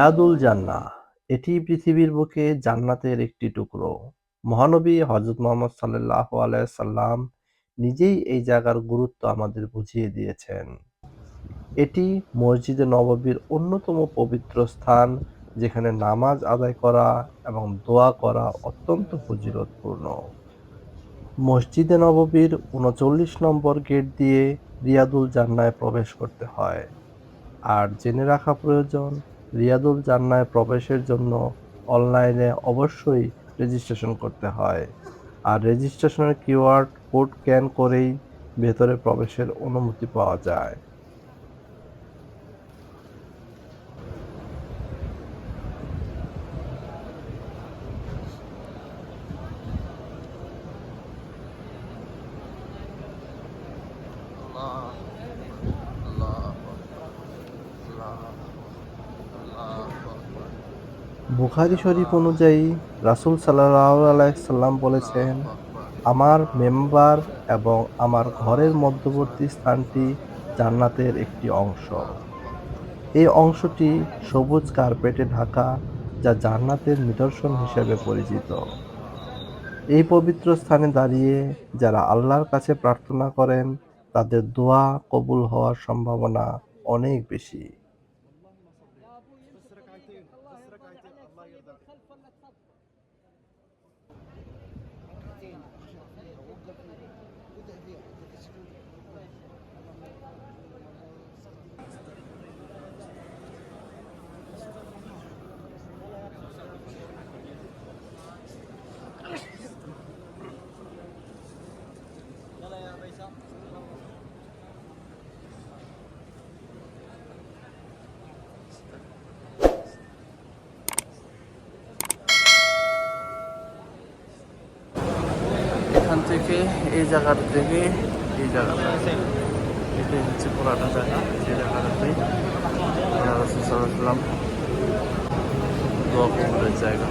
রিয়াদুল জান্নাহ এটি পৃথিবীর বুকে জান্নাতের একটি টুকরো। মহানবী হযরত মুহাম্মদ সাল্লাল্লাহু আলাইহি সাল্লাম নিজেই এই জায়গার গুরুত্ব আমাদের বুঝিয়ে দিয়েছেন। এটি মসজিদে নববীর অন্যতম পবিত্র স্থান, যেখানে নামাজ আদায় করা এবং দোয়া করা অত্যন্ত ফজিলতপূর্ণ। মসজিদে নববীর ৩৯ নম্বর গেট দিয়ে রিয়াদুল জান্নাহে প্রবেশ করতে হয়। আর জেনে রাখা প্রয়োজন, রিয়াদুল জান্নাহে প্রবেশের জন্য অনলাইনে অবশ্যই রেজিস্ট্রেশন করতে হয়। আর রেজিস্ট্রেশনের কিউআর কোড স্ক্যান করেই ভেতরে প্রবেশের অনুমতি পাওয়া যায়। আল্লাহ আল্লাহ আল্লাহ আল্লাহ আকবার বুখারী শরীফ অনুযায়ী রাসূল সাল্লাল্লাহু আলাইহি সাল্লাম বলেছেন, আল্লাহু আকবার আমার মেম্বার এবং আমার ঘরের মধ্যবর্তী স্থানটি জান্নাতের একটি অংশ। আল্লাহু আকবার এই অংশটি সবুজ কার্পেটে ঢাকা, যা জান্নাতের নিদর্শন হিসেবে আল্লাহু পরিচিত। আকবার এই পবিত্র স্থানে দাঁড়িয়ে যারা আল্লাহর কাছে প্রার্থনা করেন, তাদের দোয়া কবুল হওয়ার সম্ভাবনা অনেক বেশি। এখান থেকে এই জায়গাটা থেকে এই জায়গাটা এটাই হচ্ছে পুরাটা জায়গা। এই জায়গাটাতেই আল্লাহ রাসূল সাল্লাল্লাহু আলাইহি ওয়াসাল্লাম দোয়া কবুলের জায়গা।